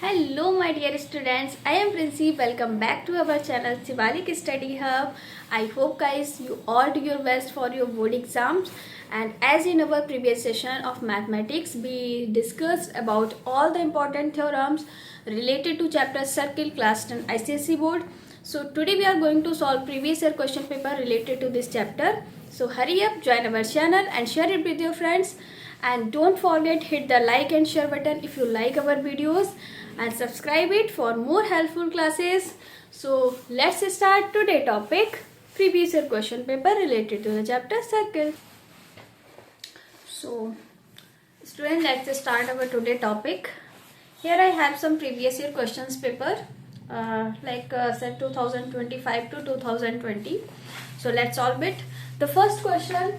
Hello my dear students, I am Princy. Welcome back to our channel Shivalik Study Hub. I hope guys you all do your best for your board exams, and as in our previous session of mathematics we discussed about all the important theorems related to chapter circle class 10 ICSE board. So today we are going to solve previous year question paper related to this chapter. So hurry up, join our channel and share it with your friends, and don't forget hit the like and share button if you like our videos, and subscribe it for more helpful classes. So let's start today topic previous year question paper related to the chapter circle. So student, let's start our today topic. Here I have some previous year questions paper set 2025 to 2020. So let's solve it. The first question,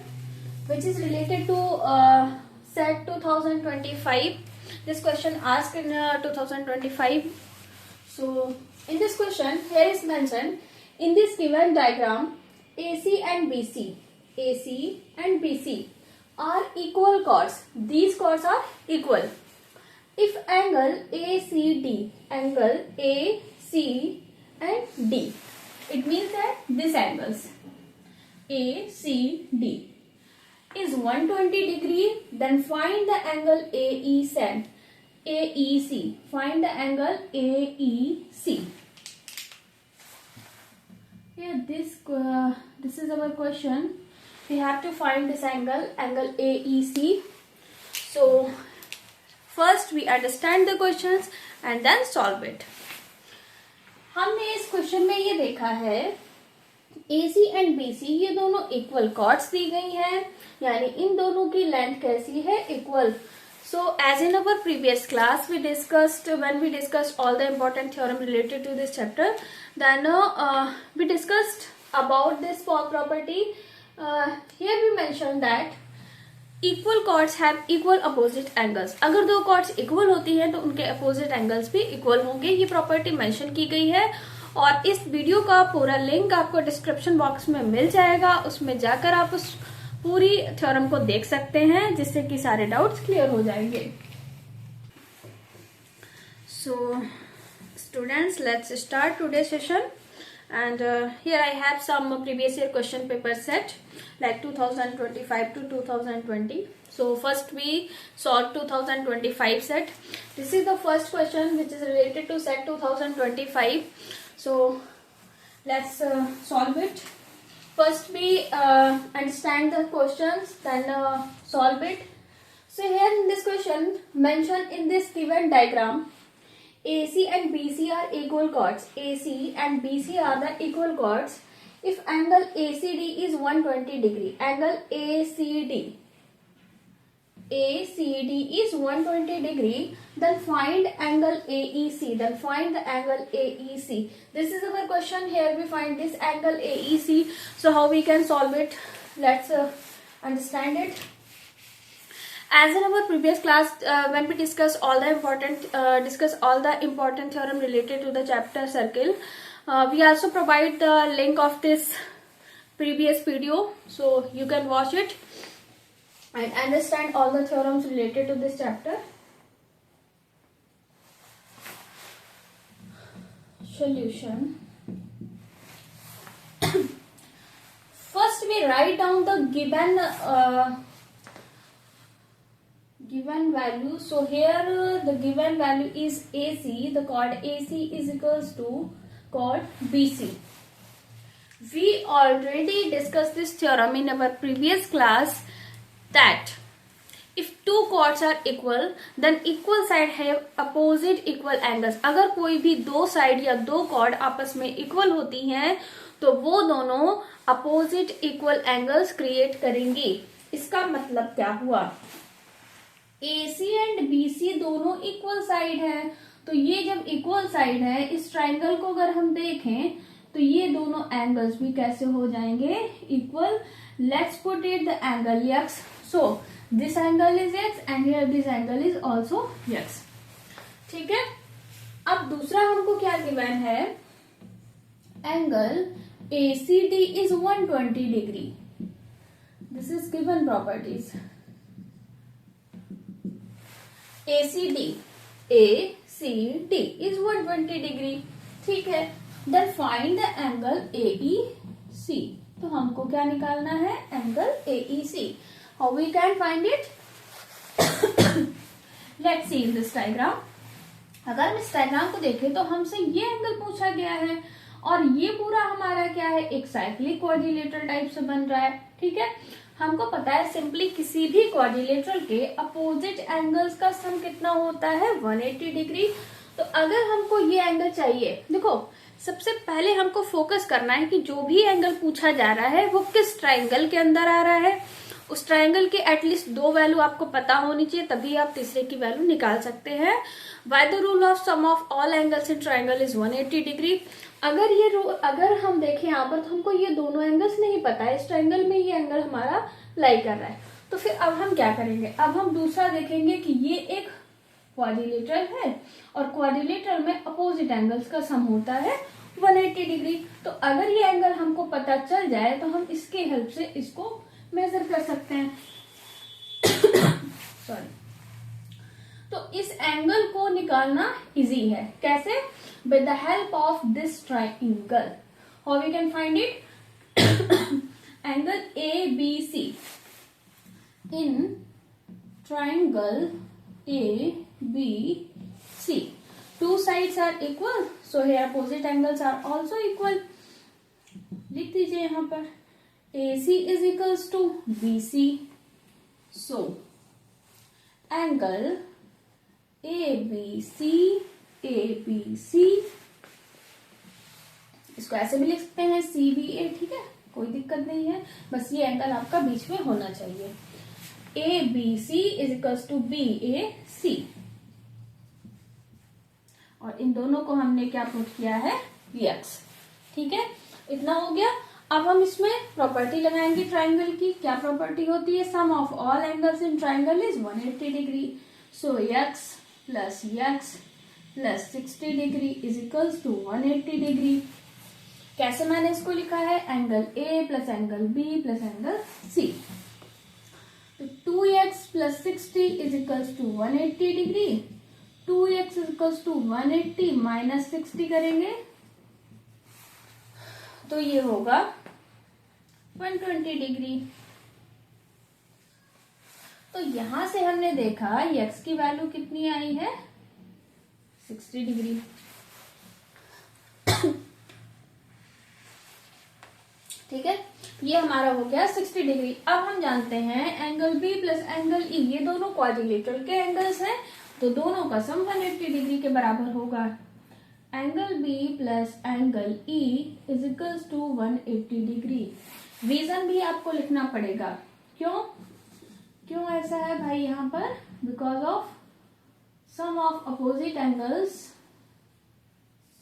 which is related to set 2025. This question asked in 2025. So in this question, here is mentioned in this given diagram, AC and BC are equal chords. These chords are equal. If angle ACD, angle AC and D, it means that these angles ACD is 120 degree, then find the angle AEC. Find the angle AEC. Here this is our question. We have to find this angle AEC. So first we understand the questions and then solve it. हमने इस question में ये देखा है AC and BC ये दोनों equal chords दी गई हैं, यानी इन दोनों की लेंथ कैसी है, equal. So as in our previous class we discussed, when we discussed all the important theorem related to this chapter, then we discussed about this property. Here we mentioned that equal chords have equal opposite angles. अगर दो chords equal होती हैं तो उनके opposite angles भी equal होंगे. ये property mention की गई है और इस वीडियो का पूरा लिंक आपको डिस्क्रिप्शन बॉक्स में मिल जाएगा. उसमें जाकर आप उस पूरी थ्योरम को देख सकते हैं, जिससे कि सारे डाउट्स क्लियर हो जाएंगे. So students, let's start today session. And here I have some previous year question paper set like 2025 to 2020. So first we solve 2025 set. This is the first question which is related to set 2025. So let's solve it. First we understand the questions, then solve it. So here in this question mentioned in this given diagram, AC and BC are equal chords. AC and BC are the equal chords. If angle ACD is 120 degree, angle ACD is 120 degree, then find angle AEC. Then find the angle AEC. This is our question. Here we find this angle AEC. So how we can solve it? Let's understand it. As in our previous class, when we discuss all the important theorem related to the chapter circle, we also provide the link of this previous video, so you can watch it and understand all the theorems related to this chapter. Solution. First we write down the given value. So here the given value is AC. The chord AC is equals to chord BC. We already discussed this theorem in our previous class that if two chords are equal, then equal side have opposite equal angles. अगर कोई भी दो side या दो chord आपस में equal होती हैं तो वो दोनों opposite equal angles create करेंगी. इसका मतलब क्या हुआ? AC एंड BC दोनों इक्वल साइड है, तो ये जब इक्वल साइड है, इस ट्राइंगल को अगर हम देखें तो ये दोनों एंगल्स भी कैसे हो जाएंगे, equal. Let's put it the angle x. So this angle is x and here this angle is also x. ठीक है. अब दूसरा हमको क्या गिवन है, angle ACD is 120 degree. This is given properties. ACD ACD is 120 degree. ठीक है, then find the angle AEC। तो हमको क्या निकालना है? Angle AEC। How we can find it? Let's see in this diagram. अगर हम इस डायग्राम को देखें तो हमसे ये एंगल पूछा गया है और ये पूरा हमारा क्या है? एक साइक्लिक क्वाड्रिलेटरल टाइप से बन रहा है। ठीक है, हमको पता है सिंपली किसी भी क्वाड्रिलेटरल के अपोजिट एंगल्स का सम कितना होता है? 180 डिग्री। तो अगर हमको ये एंगल चाहिए, देखो सबसे पहले हमको फोकस करना है कि जो भी एंगल पूछा जा रहा है वो किस ट्राइंगल के अंदर आ रहा है। उस ट्राइंगल के एटलीस्ट 2 वैल्यू आपको पता होनी चाहिए, तभी आप तीसरे की वैल्यू निकाल सकते हैं। By the rule of sum of all angles in triangle is 180 degree. अगर हम देखें यहाँ पर तो हमको ये दोनों एंगल्स नहीं पता है, इस ट्राइंगल में ये एंगल हमारा लाई कर रहा है। तो फिर अब हम क्या करेंगे? अब हम दूसरा देखेंगे कि ये एक क्वाड्रिलेटरल है और क्वाड्रिलेटरल में अपोजिट एंगल्स का सम होता है 180 डिग्री। तो अगर ये एंगल हमको पता चल जाए तो हम इसके हेल्प से इसको मेजर कर सकते हैं। सॉरी। तो इस एंगल को निकालना इजी है। कैसे? With the help of this triangle. How we can find it? Angle ABC in triangle ABC, two sides are equal, so here opposite angles are also equal. लिख दीजिए यहाँ पर AC is equals to BC, so angle ABC इसको ऐसे भी लिख सकते हैं CBA। ठीक है, कोई दिक्कत नहीं है, बस ये एंगल आपका बीच में होना चाहिए। ABC is equals to BAC और इन दोनों को हमने क्या पुट किया है? VX। ठीक है, इतना हो गया। अब हम इसमें प्रॉपर्टी लगाएंगे ट्राइंगल की। क्या प्रॉपर्टी होती है? Sum of all angles in triangle is 180 degree. So X plus X plus 60 degree is equals to 180 degree. कैसे मैंने इसको लिखा है? Angle A plus angle B plus angle C। तो 2x plus 60 is equals to 180 degree. 2x is equals to 180 minus 60 करेंगे तो ये होगा 120 डिग्री। तो यहां से हमने देखा x की वैल्यू कितनी आई है? 60 डिग्री। ठीक है, ये हमारा हो गया 60 डिग्री। अब हम जानते हैं angle B plus angle E ये दोनों क्वाड्रिलेटरल के एंगल्स हैं, तो दोनों का सम 180 डिग्री के बराबर होगा। Angle B plus angle E is equals to 180 degree. Reason भी आपको लिखना पड़ेगा। क्यों ऐसा है भाई? यहाँ पर because of sum of opposite angles,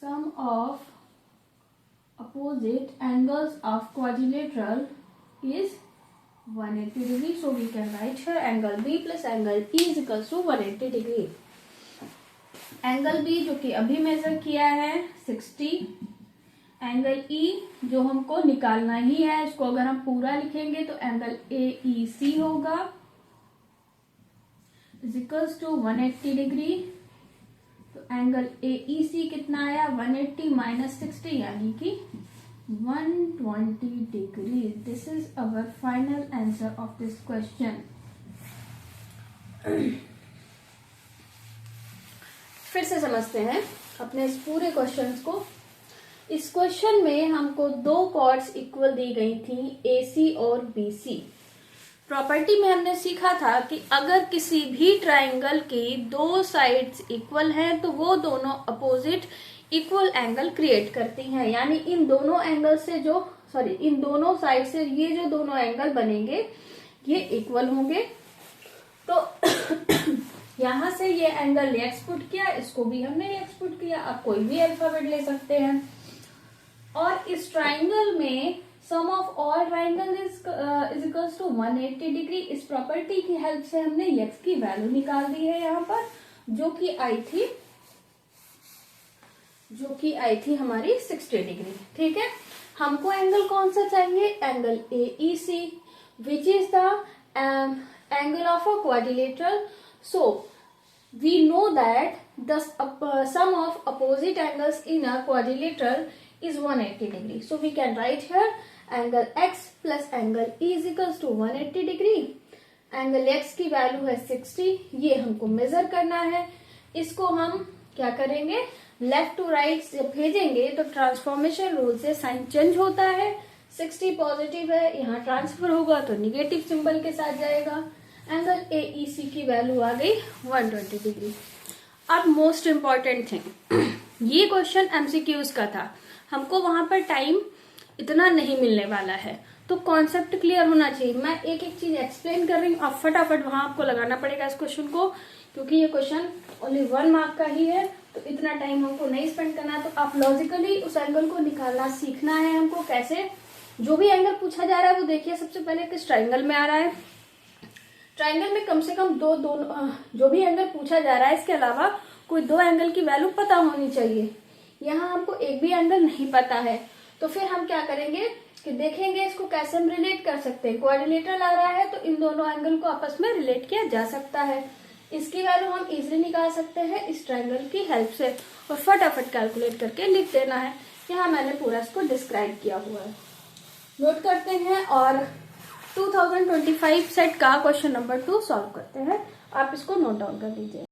sum of opposite angles of quadrilateral is 180 degree. So we can write here angle B plus angle E is equals to 180 degree. Angle B जो कि अभी मेजर किया है 60, angle E जो हमको निकालना ही है, इसको अगर हम पूरा लिखेंगे तो एंगल AEC होगा is equals to 180 डिग्री। तो एंगल AEC कितना आया? 180 माइनस 60 यानी कि 120 degree. This is our final answer of this question. फिर से समझते हैं अपने इस पूरे क्वेश्चन को। इस क्वेश्चन में हमको 2 कॉर्ड्स इक्वल दी गई थी, AC और BC। प्रॉपर्टी में हमने सीखा था कि अगर किसी भी ट्राइंगल की 2 साइड्स इक्वल हैं तो वो दोनों अपोजिट इक्वल एंगल क्रिएट करती हैं। यानी इन दोनों एंगल से इन दोनों साइड से ये जो दोनों एंगल बनेंगे ये इक्वल होंगे। तो यहां से ये एंगल x पुट किया, इसको भी हमने x पुट किया। आप कोई भी अल्फाबेट ले सकते हैं। और इस ट्राइंगल में sum of all triangle is equals to 180 degree. इस प्रॉपर्टी की हेल्प से हमने x की वैल्यू निकाल दी है यहाँ पर, जो कि आई थी हमारी 60 डिग्री। ठीक है, हमको एंगल कौन सा चाहिए? Angle AEC which is the angle of a quadrilateral. So we know that the sum of opposite angles in a quadrilateral is 180 degree. So we can write here angle x plus angle E is equals to 180 degree. Angle x की value है 60, ये हमको major करना है. इसको हम क्या करेंगे, लेफ्ट टू राइट जब भेजेंगे तो ट्रांसफॉर्मेशन रूल से साइन चेंज होता है. 60 पॉजिटिव है, यहाँ ट्रांसफर होगा तो निगेटिव सिंबल के साथ जाएगा. एंगल AEC की वैल्यू आ गई 120 डिग्री. अब मोस्ट इम्पॉर्टेंट थिंग, ये क्वेश्चन MCQs का था, हमको वहां पर टाइम इतना नहीं मिलने वाला है, तो कॉन्सेप्ट क्लियर होना चाहिए. मैं एक एक चीज एक्सप्लेन कर रही हूँ, आप फटाफट वहां आपको लगाना पड़ेगा इस क्वेश्चन को, क्योंकि ये क्वेश्चन ओनली 1 मार्क का ही है, तो इतना टाइम हमको नहीं स्पेंड करना है. तो आप लॉजिकली उस एंगल को निकालना सीखना है हमको. कैसे, जो भी एंगल पूछा जा रहा है वो देखिए सबसे पहले किस ट्राइंगल में आ रहा है. ट्राइंगल में कम से कम दो जो भी एंगल पूछा जा रहा है इसके अलावा कोई 2 एंगल की वैल्यू पता होनी चाहिए. यहाँ हमको एक भी एंगल नहीं पता है, तो फिर हम क्या करेंगे कि देखेंगे इसको कैसे हम रिलेट कर सकते हैं. क्वाड्रिलेटरल आ रहा है तो इन दोनों एंगल को आपस में रिलेट किया जा सकता है. इसकी वैल्यू हम इजीली निकाल सकते हैं इस ट्राइंगल की हेल्प से, और फटाफट कैलकुलेट करके लिख देना है. यहाँ मैंने पूरा इसको डिस्क्राइब किया हुआ है. नोट करते हैं और 2025 सेट का क्वेश्चन नंबर 2 सॉल्व करते हैं. आप इसको नोट डाउन कर लीजिए.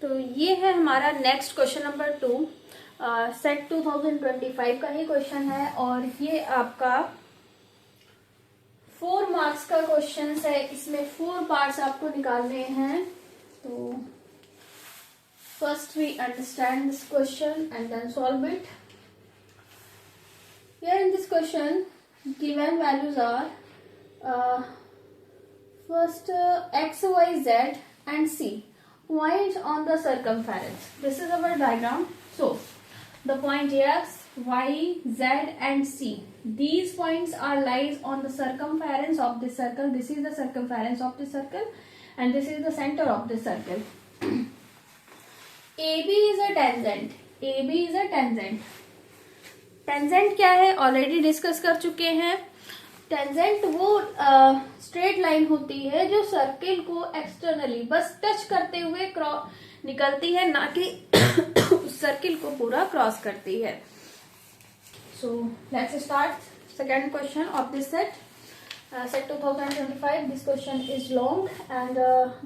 तो ये है हमारा नेक्स्ट क्वेश्चन नंबर 2. सेट 2025 का ही क्वेश्चन है, और ये आपका 4 मार्क्स का क्वेश्चन है. इसमें 4 पार्ट्स आपको निकालने हैं. तो first we understand this question and then solve it. Here in this question given values are first x, y, z and c points on the circumference. This is our diagram. So the point x, y, z and c, these points are lies on the circumference of the circle. This is the circumference of the circle and this is the center of the circle. AB is a tangent. AB is a tangent. Tangent क्या है already discuss कर चुके हैं. Tangent वो straight line होती है जो circle को एक्सटर्नली बस टच करते हुए निकलती है, ना कि उस सर्किल को पूरा क्रॉस करती है. So let's start second question of this set. Set 2025. This question is long and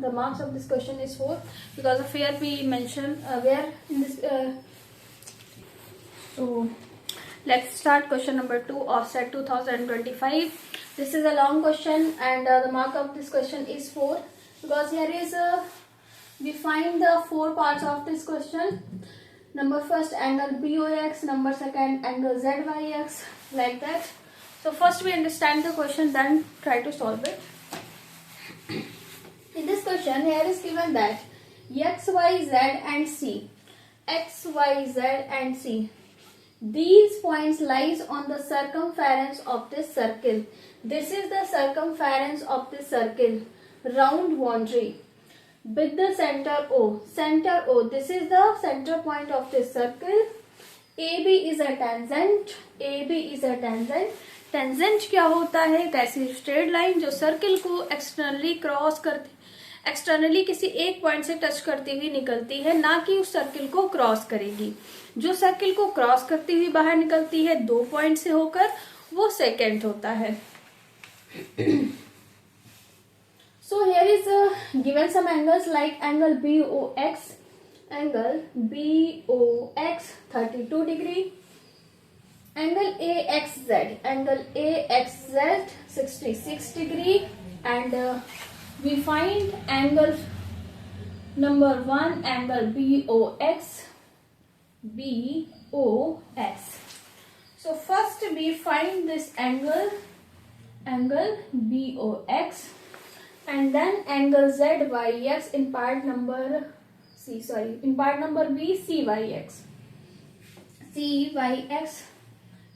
the marks of this question is 4 because of where we mention where in this. So let's start question number 2 of set 2025. This is a long question and the mark of this question is 4 because here is we find the 4 parts of this question. Number first angle BOX, number second angle ZYX, like that. So first we understand the question, then try to solve it. In this question here is given that X, Y, Z and C, X, Y, Z and C, these points lies on the circumference of this circle. This is the circumference of this circle, round boundary, with the center O. Center O, this is the center point of this circle. AB is a tangent. AB is a tangent. Tangent क्या होता है, एक ऐसी straight line जो circle को externally cross करती, externally किसी एक पॉइंट से टच करती हुई निकलती है, ना कि उस सर्किल को क्रॉस करेगी. जो सर्किल को क्रॉस करती हुई बाहर निकलती है 2 पॉइंट से होकर, वो सेकेंड होता है. So here is given some angles like angle BOX, angle BOX 32 degree, angle AXZ 66 degree, and we find angle number 1 angle BOX. So first we find this angle BOX and then angle ZYX in part number B, CYX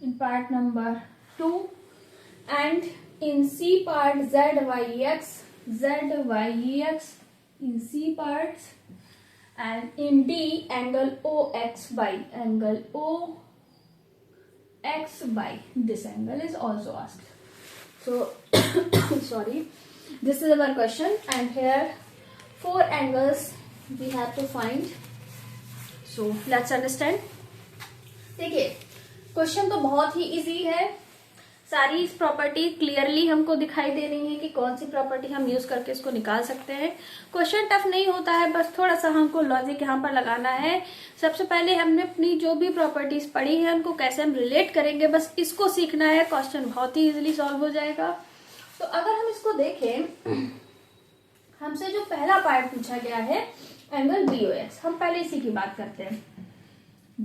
in part number 2, and in C part ZYX in C parts, and in D angle OX by this angle is also asked. So sorry, this is our question, and here 4 angles we have to find. So let's understand. देखिए question तो बहुत ही easy है, सारी इस property clearly हमको दिखाई दे रही है कि कौन सी प्रॉपर्टी हम यूज करके इसको निकाल सकते हैं. क्वेश्चन टफ नहीं होता है, बस थोड़ा सा हमको लॉजिक यहाँ पर लगाना है. सबसे पहले हमने अपनी जो भी प्रॉपर्टीज पढ़ी है उनको कैसे हम रिलेट करेंगे, बस इसको सीखना है. क्वेश्चन बहुत ही इजिली सॉल्व हो जाएगा. तो अगर हम इसको देखें, हमसे जो पहला पार्ट पूछा गया है एंगल BOX, हम पहले इसी की बात करते हैं.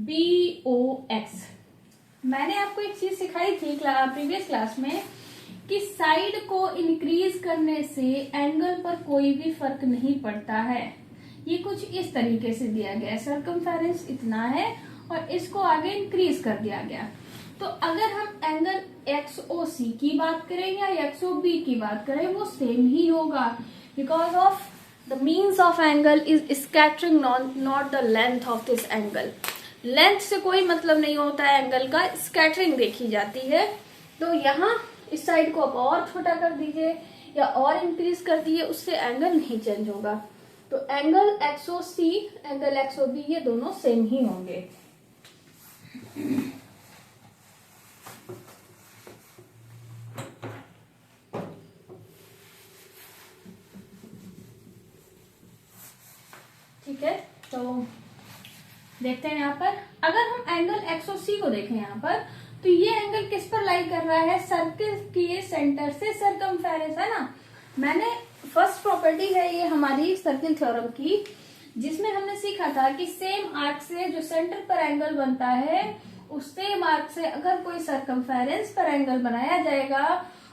BOX मैंने आपको एक चीज सिखाई थी प्रीवियस क्लास में कि साइड को इंक्रीज करने से एंगल पर कोई भी फर्क नहीं पड़ता है. ये कुछ इस तरीके से दिया गया है, सर्कमफेरेंस इतना है और इसको आगे इंक्रीज कर दिया गया. तो अगर हम एंगल XOC की बात करें या XOB की बात करें, वो सेम ही होगा, because of the means of angle is scattering not the length of this angle. Length से कोई मतलब नहीं होता है एंगल का, स्कैटरिंग देखी जाती है. तो यहाँ इस साइड को आप और छोटा कर दीजिए या और इंक्रीज कर दीजिए, उससे एंगल नहीं चेंज होगा. तो एंगल XOC एंगल XOB ये दोनों सेम ही होंगे. ठीक है, तो देखते हैं यहाँ पर. अगर हम एंगल XOC को देखें यहाँ पर, तो ये एंगल किस पर लाई कर रहा है, सर्किल के सेंटर से सर्कमफेरेंस, है ना. मैंने फर्स्ट प्रॉपर्टी है ये हमारी सर्किल थ्योरम की, जिसमें हमने सीखा था कि सेम आर्क से जो सेंटर पर एंगल बनता है, उस सेम आर्क से अगर कोई सर्कमफेरेंस पर एंगल बनाया जाएगा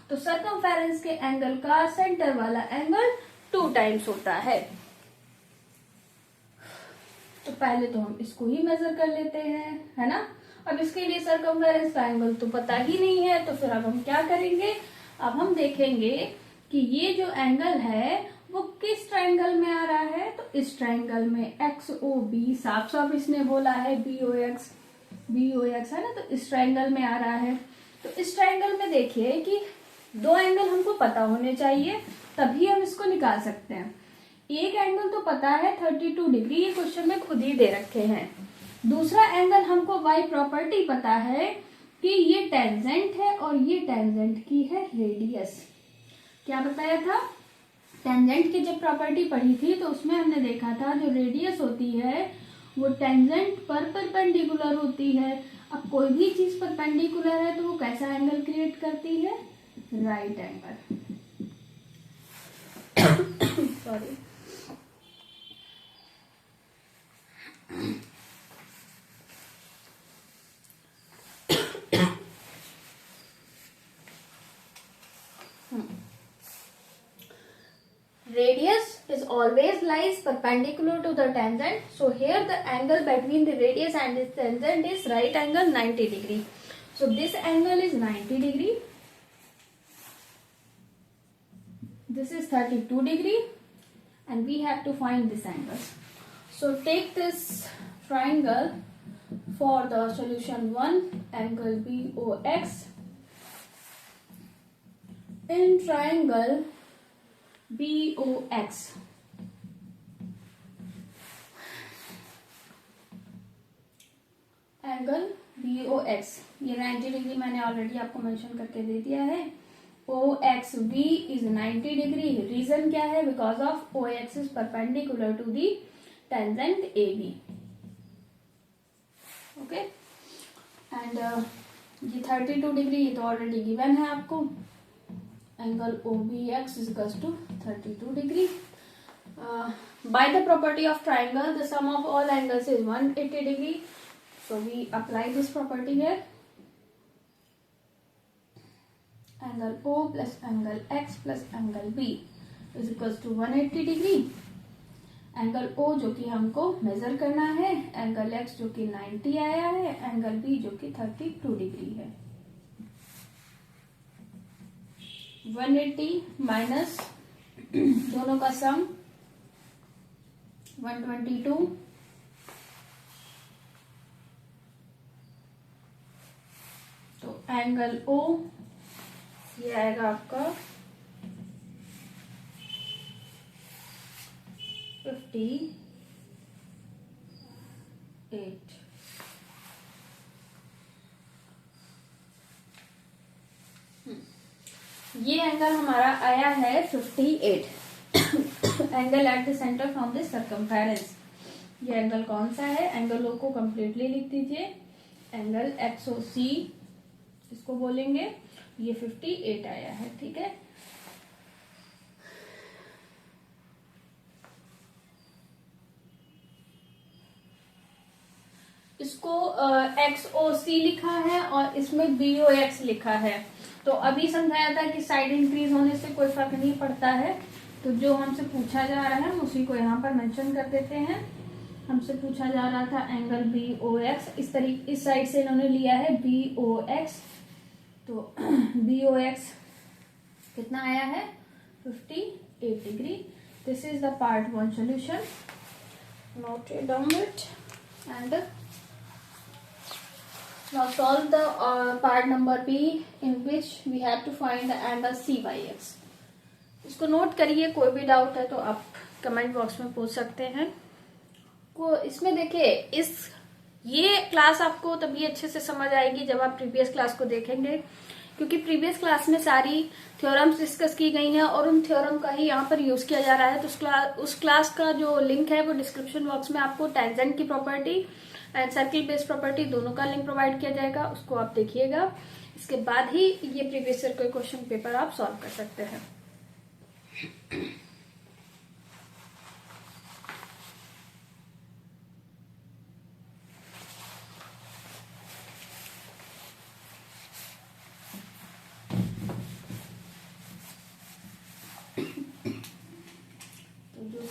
तो सर्कमफेरेंस के एंगल का सेंटर वाला एंगल 2 टाइम्स होता है. तो पहले तो हम इसको ही मेजर कर लेते हैं, है ना. अब इसके लिए सर्कमफेरेंस का एंगल तो पता ही नहीं है, तो फिर अब हम क्या करेंगे, अब हम देखेंगे कि ये जो एंगल है वो किस ट्रायंगल में आ रहा है. तो इस ट्रायंगल में XOB, साफ साफ इसने बोला है BOX है ना, तो इस ट्रायंगल में आ रहा है. तो इस ट्रायंगल में देखिए कि 2 एंगल हमको पता होने चाहिए, तभी हम इसको निकाल सकते हैं. एक एंगल तो पता है 32 डिग्री, ये क्वेश्चन में खुद ही दे रखे हैं. दूसरा एंगल हमको बाय प्रॉपर्टी पता है कि ये टेंजेंट है और ये टेंजेंट की है रेडियस. क्या बताया था, टेंजेंट की जब प्रॉपर्टी पढ़ी थी तो उसमें हमने देखा था जो रेडियस होती है वो टेंजेंट पर परपेंडिकुलर होती है. अब कोई भी चीज परपेंडिकुलर है तो वो कैसा एंगल क्रिएट करती है, right angle. Sorry. Radius is always lies perpendicular to the tangent. So here the angle between the radius and its tangent is right angle 90 degree. So this angle is 90 degree. This is 32 degree, and we have to find this angle. So take this triangle for the solution 1, angle BOX. In triangle BOX, angle BOX ये 90 degree मैंने already आपको mention करके दे दिया है. OXB is 90 degree. Reason क्या है, because of OX is perpendicular to the tangent AB. Okay, and ये 32 degree ये तो ऑलरेडी गिवन है आपको. Angle OBX is equals to 32 degree. By the property of triangle, the sum of all angles is 180 degree. So we apply this property here. Angle O plus angle X plus angle B is equals to 180 degree. Angle O जो कि हमको major करना है, angle X जो कि 90 आया है, angle B जो कि 32 डिग्री है. 180 माइनस दोनों का सम 122, तो एंगल O ये आएगा आपका 58। ये एंगल हमारा आया है 58 angle at the centre from the circumference. ये एंगल कौन सा है? एंगलों को कंप्लीटली लिख दीजिए। एंगल एक्सओसी इसको बोलेंगे। ये 58 आया है, ठीक है। इसको XOC लिखा है और इसमें BOX लिखा है। तो अभी समझाया था कि साइड इंक्रीज होने से कोई फर्क नहीं पड़ता है। तो जो हमसे पूछा जा रहा है हम उसी को यहाँ पर मेंशन कर देते हैं। हमसे पूछा जा रहा था एंगल BOX, इस साइड से इन्होंने लिया है BOX। तो BOX कितना आया है? 58 degree. This is the part 1 solution. Note it down it and now solve the part number B in which we have to find the angle CYX। इसको नोट करिए, कोई भी डाउट है तो आप कमेंट बॉक्स में पूछ सकते हैं। को इसमें देखिए, ये क्लास आपको तभी अच्छे से समझ आएगी जब आप प्रीवियस क्लास को देखेंगे, क्योंकि प्रीवियस क्लास में सारी थ्योरम्स डिस्कस की गई हैं और उन थ्योरम का ही यहाँ पर यूज किया जा रहा है। तो उस क्लास का जो लिंक है वो डिस्क्रिप्शन बॉक्स में आपको टेंजेंट की property and circle based property दोनों का लिंक प्रोवाइड किया जाएगा, उसको आप देखिएगा। इसके बाद ही ये प्रीवियस ईयर के क्वेश्चन पेपर आप सॉल्व कर सकते हैं।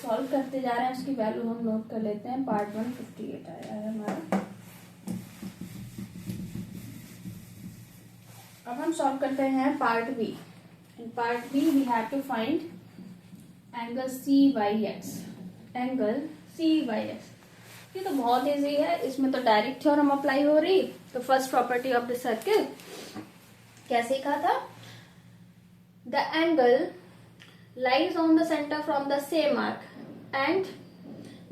सॉल्व करते जा रहे हैं उसकी वैल्यू हम नोट कर लेते हैं। पार्ट 1 58 आया है हमारा। अब हम सॉल्व करते हैं part B. In part B we have to find angle CYX। Angle CYX ये तो बहुत इजी है, इसमें तो डायरेक्ट थ्योरम अप्लाई हो रही। तो first property of the circle क्या सीखा था? The angle lies on the center from the same arc and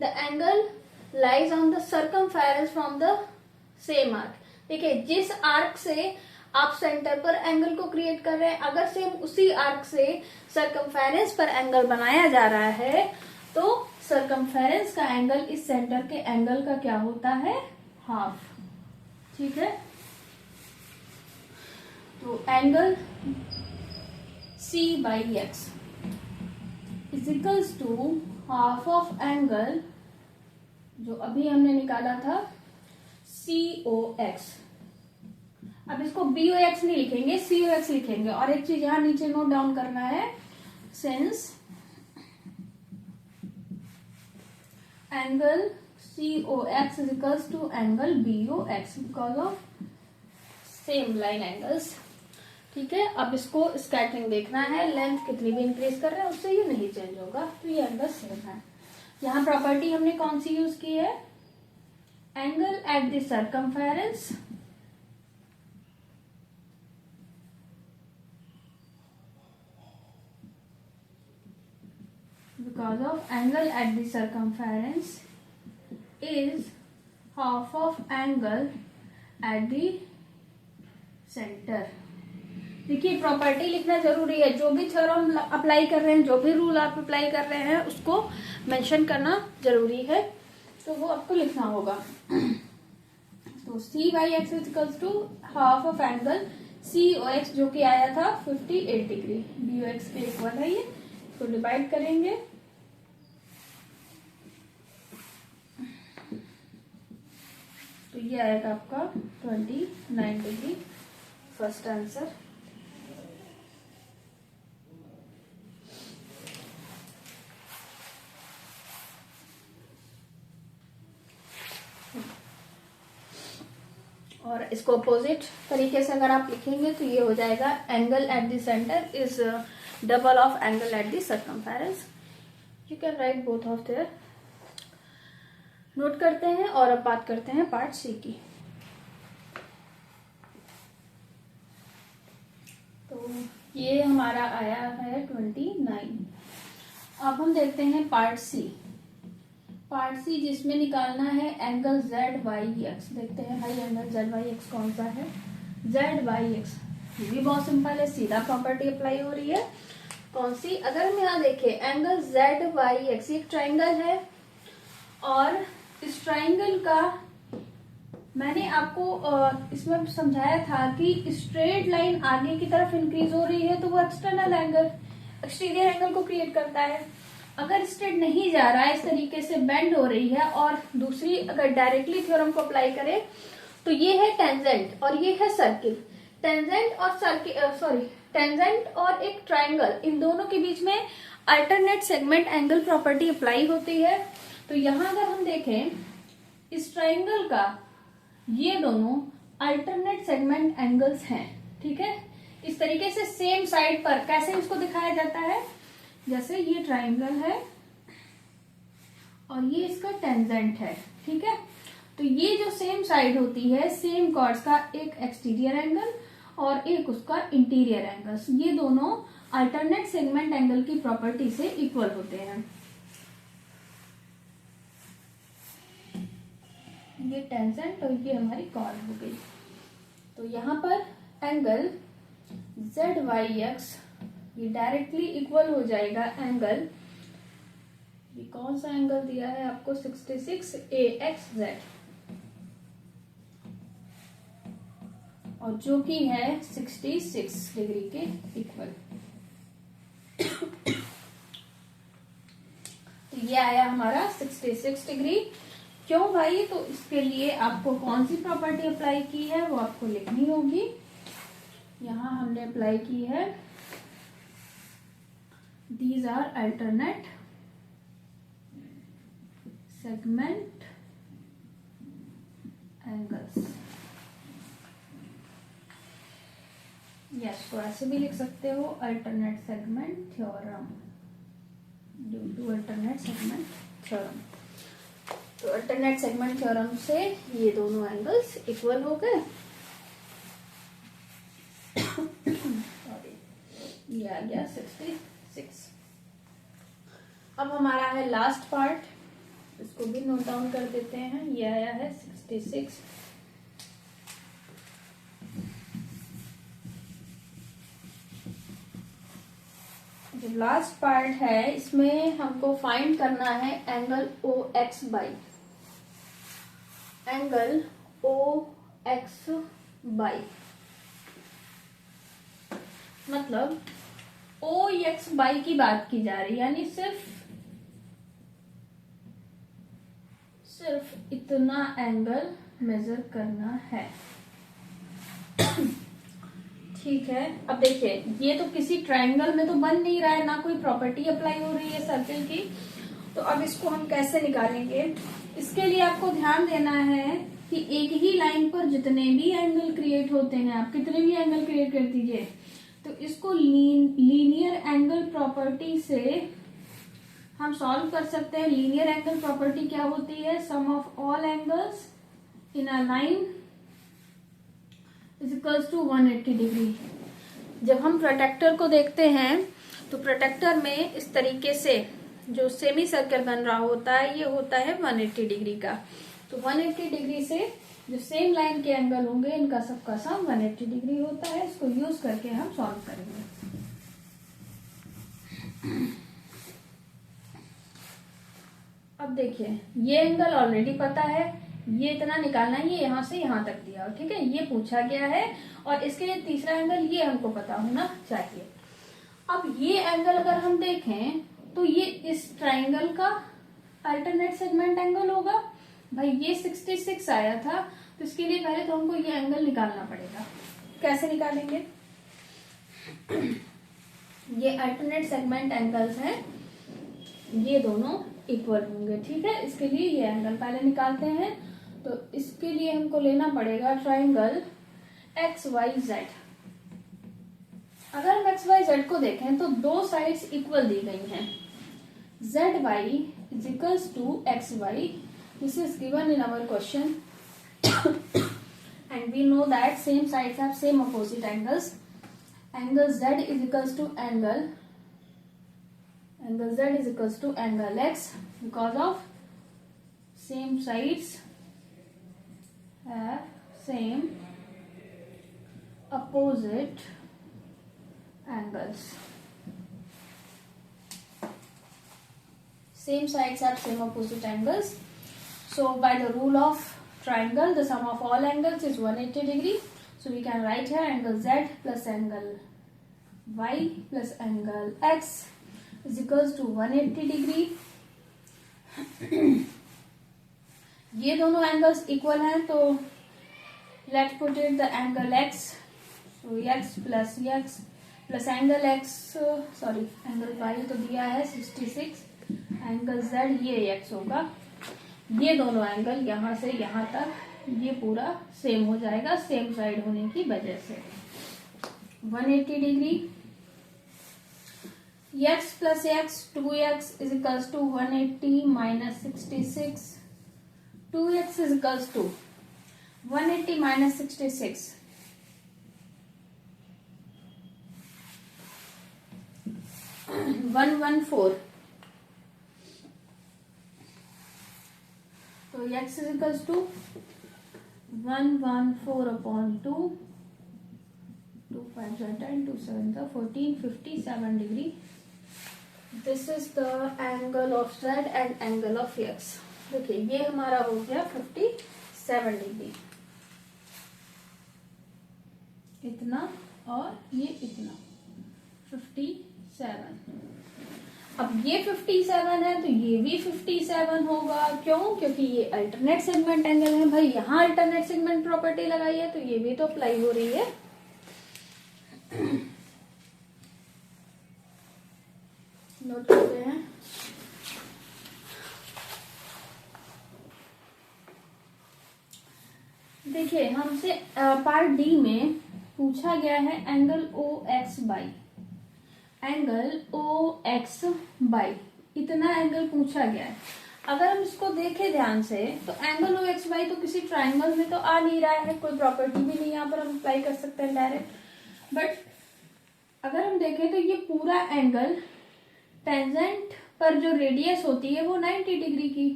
the angle lies on the circumference from the same arc। देखिए, जिस आर्क से आप सेंटर पर एंगल को क्रिएट कर रहे हैं, अगर सेम उसी आर्क से सर्कमफेरेंस पर एंगल बनाया जा रहा है तो सर्कमफेरेंस का एंगल इस सेंटर के एंगल का क्या होता है? हाफ, ठीक है। तो angle CYX is equals to half of angle जो अभी हमने निकाला था COX। अब इसको BOX नहीं लिखेंगे, COX लिखेंगे। और एक चीज यहां नीचे नोट डाउन करना है, since angle COX is equals to angle BOX because of same line angles, ठीक है। अब इसको स्कैटरिंग देखना है, लेंथ कितनी भी इंक्रीज कर रहे हैं उससे ये नहीं चेंज होगा, तो ये एंगल सेम है। यहाँ प्रॉपर्टी हमने कौन सी यूज की है? Angle at the circumference because of angle at the circumference is half of angle at the centre. देखिए, प्रॉपर्टी लिखना जरूरी है। जो भी थ्योरम अप्लाई कर रहे हैं, जो भी रूल आप अप्लाई कर रहे हैं, उसको मेंशन करना जरूरी है, तो वो आपको लिखना होगा। तो CYX is equals to half of angle COX जो कि आया था 58 डिग्री। BOX के इक्वल है ये, इसको डिवाइड करेंगे। तो ये आएगा आपका 29 डिग्री, फर्स्ट आंसर। और इसको अपोजिट तरीके से अगर आप लिखेंगे तो ये हो जाएगा angle at the centre is double of angle at the circumference. You can write both of their. Note करते हैं और अब बात करते हैं पार्ट सी की। तो ये हमारा आया है 29। अब हम देखते हैं पार्ट सी। पार्ट सी जिसमें निकालना है एंगल ZYX। देखते हैं भाई एंगल ZYX कौन सा है। ZYX ये भी बहुत सिंपल है, सीधा प्रॉपर्टी अप्लाई हो रही है। कौन सी? अगर हम यहाँ देखें एंगल ZYX एक ट्राइंगल है और इस ट्राइंगल का मैंने आपको इसमें समझाया था कि स्ट्रेट लाइन आगे की तरफ इंक्रीज हो रही है तो वो एक्सटर्नल एंगल, एक्सटीरियर एंगल को क्रिएट करता है। अगर स्ट्रेट नहीं जा रहा है, इस तरीके से बेंड हो रही है, और दूसरी अगर डायरेक्टली थ्योरम को अप्लाई करें तो ये है टेंजेंट और ये है सर्किल। टेंजेंट और टेंजेंट और एक ट्राइंगल, इन दोनों के बीच में alternate segment angle property apply होती है। तो यहां अगर हम देखें इस ट्राइंगल का ये दोनों अल्टरनेट सेगमेंट एंगल्स हैं, ठीक है। इस तरीके से सेम साइड पर कैसे इसको दिखाया जाता है, जैसे ये ट्राइंगल है और ये इसका टेंजेंट है, ठीक है। तो ये जो सेम साइड होती है, सेम कॉर्ड्स का एक एक्सटीरियर एंगल और एक उसका इंटीरियर एंगल, ये दोनों अल्टरनेट सेगमेंट एंगल की प्रॉपर्टी से इक्वल होते हैं। ये टेंजेंट और ये हमारी कॉर्ड हो गई। तो यहाँ पर एंगल ZYX ये डायरेक्टली इक्वल हो जाएगा एंगल, ये कौन सा एंगल दिया है आपको, 66 AXZ, और जो कि है 66 डिग्री के इक्वल। तो ये आया हमारा 66 डिग्री। क्यों भाई? तो इसके लिए आपको कौन सी प्रॉपर्टी अप्लाई की है वो आपको लिखनी होगी। यहां हमने अप्लाई की है these are alternate segment angles. Yes, तो ऐसे भी लिख सकते हो alternate segment theorem, due to alternate segment theorem. तो अल्टरनेट सेगमेंट थ्योरम से ये दोनों एंगल्स इक्वल हो गए। ये आ गया 66। अब हमारा है लास्ट पार्ट, इसको भी नोट डाउन कर देते हैं। ये आया है 66। जो लास्ट पार्ट है इसमें हमको फाइंड करना है एंगल OXY, एंगल OXY मतलब OXY की बात की जा रही है, यानी सिर्फ इतना एंगल मेजर करना है। ठीक है। अब देखिए ये तो किसी ट्रायंगल में तो बन नहीं रहा है, ना कोई प्रॉपर्टी अप्लाई हो रही है सर्किल की। तो अब इसको हम कैसे निकालेंगे? इसके लिए आपको ध्यान देना है कि एक ही लाइन पर जितने भी एंगल क्रिएट होते हैं, आप कितने भी एंगल क्रिएट कर दीजिए, तो इसको लीनियर एंगल प्रॉपर्टी से हम सॉल्व कर सकते हैं। लीनियर एंगल प्रॉपर्टी क्या होती है? Sum of all angles in a line is equals to 180 degree. जब हम प्रोटेक्टर को देखते हैं तो प्रोटेक्टर में इस तरीके से जो सेमी सर्कल बन रहा होता है, ये होता है 180 डिग्री का। तो 180 डिग्री से जो सेम लाइन के एंगल होंगे, इनका सबका सम 180 डिग्री होता है। इसको यूज करके हम सॉल्व करेंगे। अब देखिए ये एंगल ऑलरेडी पता है, ये इतना निकालना है, ये यहां से यहां तक दिया, ठीक है, ये पूछा गया है। और इसके लिए तीसरा एंगल ये हमको पता होना चाहिए। अब ये एंगल अगर हम देखें तो ये इस ट्राइंगल का अल्टरनेट सेगमेंट एंगल होगा। भाई ये 66 आया था, तो इसके लिए पहले तो हमको ये एंगल निकालना पड़ेगा। कैसे निकालेंगे? ये अल्टरनेट सेगमेंट एंगल्स हैं, ये दोनों इक्वल होंगे, ठीक है। इसके लिए ये एंगल पहले निकालते हैं। तो इसके लिए हमको लेना पड़ेगा ट्राइंगल XYZ। अगर हम XYZ को देखें तो दो साइड्स इक्वल दी गई हैं। ZY is equals to XY. This is given in our question. And we know that same sides have same opposite angles. Angle z is equals to angle z is equals to angle x because of same sides have same opposite angles. Same sides have same opposite angles. So by the rule of triangle, the sum of all angles is 180 degree. So we can write here angle z plus angle y plus angle x is equals to 180 degree. ये दोनों angles equal हैं तो let's put it the angle x, so x plus angle x, sorry angle y तो दिया है 66, angle z ये x होगा. ये दोनों एंगल यहाँ से यहाँ तक ये पूरा सेम हो जाएगा सेम साइड होने की वजह से. 180 degree. x plus x 2x is equals to 180 minus 66. 2x is equals to 180 minus 66. 114. तो x is equals to 114 upon 2. 2 5 10, 2 7 14, 57 degree. This is the angle of z and angle of x. देखिए ये हमारा हो गया 57 डिग्री. इतना और ये इतना 57. अब ये 57 है तो ये भी 57 होगा. क्यों? क्योंकि ये अल्टरनेट सेगमेंट एंगल है भाई. यहाँ अल्टरनेट सेगमेंट प्रॉपर्टी लगाई है तो ये भी तो अप्लाई हो रही है. नोट करते हैं. देखिए हमसे पार्ट डी में पूछा गया है एंगल ओ एक्स बाई इतना एंगल पूछा गया है. अगर हम इसको देखें ध्यान से तो एंगल ओ एक्स बाई तो किसी ट्राइंगल में तो आ नहीं रहा है. कोई प्रॉपर्टी भी नहीं यहाँ पर हम अप्लाई कर सकते हैं डायरेक्ट. बट अगर हम देखें तो ये पूरा एंगल टेंजेंट पर जो रेडियस होती है वो 90 डिग्री की.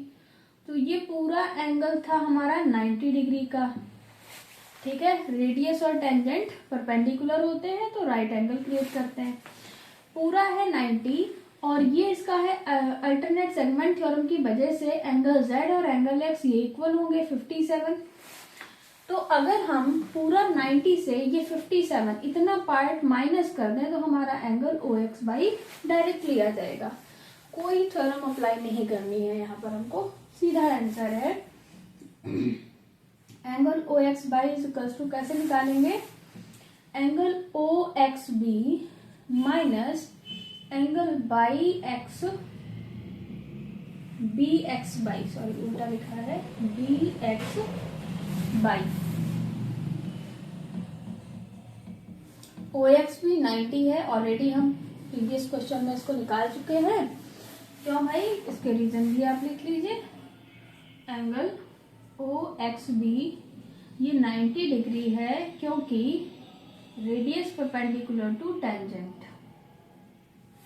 तो ये पूरा एंगल था हमारा 90 डिग्री का. ठीक है. रेडियस और टेंजेंट परपेंडिकुलर होते हैं तो राइट एंगल क्रिएट करते हैं. पूरा है 90 और ये इसका है अल्टरनेट सेगमेंट थ्योरम की वजह से एंगल z और एंगल x ये इक्वल होंगे 57. तो अगर हम पूरा 90 से ये 57 इतना पार्ट माइनस कर दें तो हमारा angle O X Y directly आ जाएगा. कोई थ्योरम अप्लाई नहीं करनी है यहाँ पर हमको. सीधा आंसर है. Angle O X Y is equal to कैसे निकालेंगे? Angle O X B minus angle Y X B X Y, sorry उल्टा लिखा है, B X Y. O X भी 90 है. ऑलरेडी हम प्रीवियस क्वेश्चन में इसको निकाल चुके हैं. क्यों भाई? इसके रीजन भी आप लिख लीजिए. एंगल ओ एक्स बी ये 90 डिग्री है क्योंकि radius perpendicular to tangent,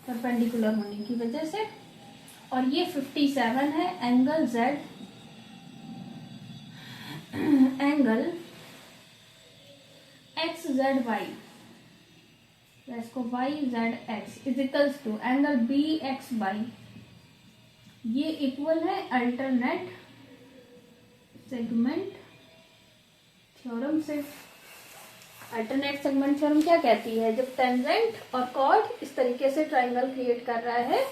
perpendicular होने की वजह से. और ये 57 है. Angle z angle X Z Y, इसको Y Z X is equals to angle B X Y, ये इक्वल है अल्टरनेट सेगमेंट थ्योरम से. अल्टरनेट सेगमेंट थ्योरम क्या कहती है? जब टेंजेंट और कॉर्ड इस तरीके से ट्राइंगल क्रिएट कर रहा है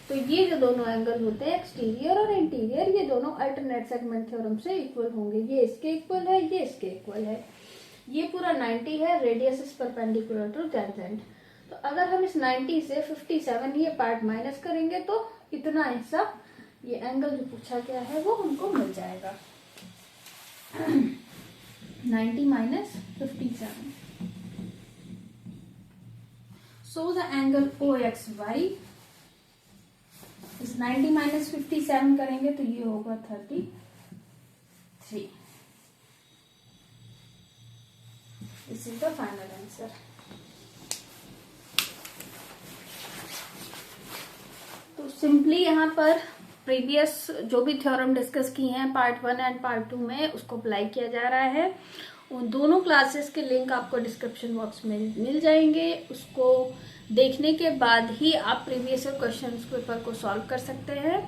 तो ये जो दोनों एंगल होते हैं एक्सटीरियर और इंटीरियर, ये दोनों अल्टरनेट सेगमेंट थ्योरम से इक्वल होंगे. ये इसके इक्वल है, ये इसके इक्वल है. ये पूरा 90 है. Radius is perpendicular to tangent. तो अगर हम इस 90 से 57 ये पार्ट माइनस करेंगे तो इतना हिस्सा, ये एंगल जो पूछा गया है वो हमको मिल जाएगा. 90 minus 57. So the angle OXY इस 90 minus 57 करेंगे तो ये होगा 33. This is the final answer. Simply यहाँ पर प्रीवियस जो भी थ्योरम डिस्कस की हैं पार्ट 1 एंड पार्ट 2 में उसको अप्लाई किया जा रहा है। उन दोनों क्लासेस के लिंक आपको डिस्क्रिप्शन बॉक्स में मिल जाएंगे। उसको देखने के बाद ही आप प्रीवियस क्वेश्चन पेपर को सॉल्व कर सकते हैं।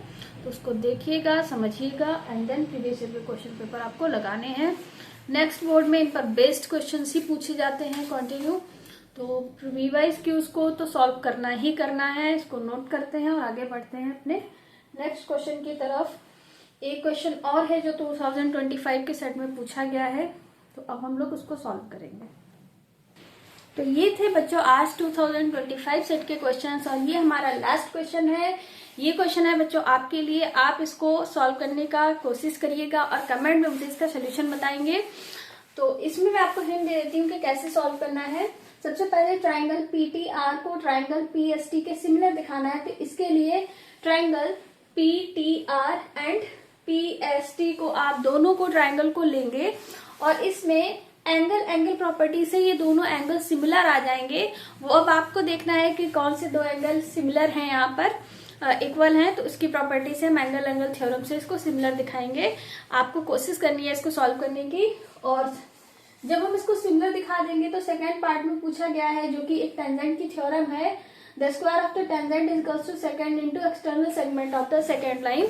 तो उसको देखिएगा, समझिएगा एंड देन प्रीवियस ईयर के क्वेश्चन पेपर आपको लगाने हैं। नेक्स्ट बोर्ड में इन पर बेस्ड क्वेश्चन ही पूछे जाते हैं कंटिन्यू। तो रिवाइज क्यूज को तो सॉल्व करना ही करना है। इसको नोट करते हैं और आगे बढ़ते हैं अपने नेक्स्ट क्वेश्चन की तरफ। एक क्वेश्चन और है जो 2025 के सेट में पूछा गया है, तो अब हम लोग उसको सॉल्व करेंगे। तो ये थे बच्चों आज 2025 सेट के क्वेश्चंस और ये हमारा लास्ट क्वेश्चन है। ये क्वेश्चन है बच्चों आपके लिए, आप इसको सॉल्व करने का कोशिश करिएगा और कमेंट में मुझे इसका सोल्यूशन बताएंगे। तो इसमें मैं आपको हिंट दे देती हूँ कि कैसे सॉल्व करना है। सबसे पहले ट्राइंगल PTR को ट्राइंगल PST के सिमिलर दिखाना है। तो इसके लिए ट्राइंगल PTR एंड PST को आप दोनों को ट्राइंगल को लेंगे और इसमें एंगल प्रॉपर्टी से ये दोनों एंगल सिमिलर आ जाएंगे। वो अब आपको देखना है कि कौन से दो एंगल सिमिलर हैं, यहाँ पर इक्वल हैं। तो इसकी प्रॉपर्टी से हम एंगल थ्योरम से इसको सिमिलर दिखाएंगे। आपको कोशिश करनी है इसको सॉल्व करने की। और जब हम इसको सिमिलर दिखा देंगे तो सेकेंड पार्ट में पूछा गया है जो कि एक टेंजेंट की थ्योरम है, the square of the tangent is equals to secant into external segment of the second line.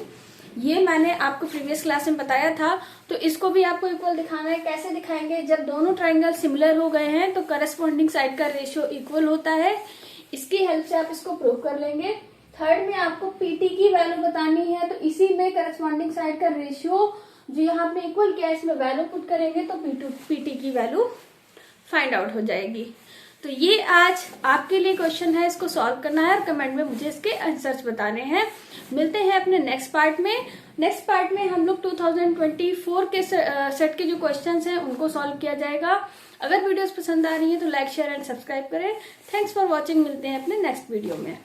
ये मैंने आपको प्रीवियस क्लास में बताया था। तो इसको भी आपको इक्वल दिखाना है। कैसे दिखाएंगे? जब दोनों ट्राइंगल सिमिलर हो गए हैं तो करस्पॉन्डिंग साइड का रेशियो इक्वल होता है। इसकी हेल्प से आप इसको प्रूव कर लेंगे। थर्ड में आपको PT की वैल्यू बतानी है। तो इसी में करस्पॉन्डिंग साइड का रेशियो जो यहाँ पे इक्वल किया है इसमें वैल्यू पुट करेंगे तो PT की वैल्यू फाइंड आउट हो जाएगी। तो ये आज आपके लिए क्वेश्चन है, इसको सॉल्व करना है और कमेंट में मुझे इसके आंसर्स बताने हैं। मिलते हैं अपने नेक्स्ट पार्ट में। नेक्स्ट पार्ट में हम लोग 2024 के सेट के जो क्वेश्चंस हैं उनको सॉल्व किया जाएगा। अगर वीडियोस पसंद आ रही है तो लाइक शेयर एंड सब्सक्राइब करें। Thanks for watching. मिलते हैं अपने नेक्स्ट वीडियो में।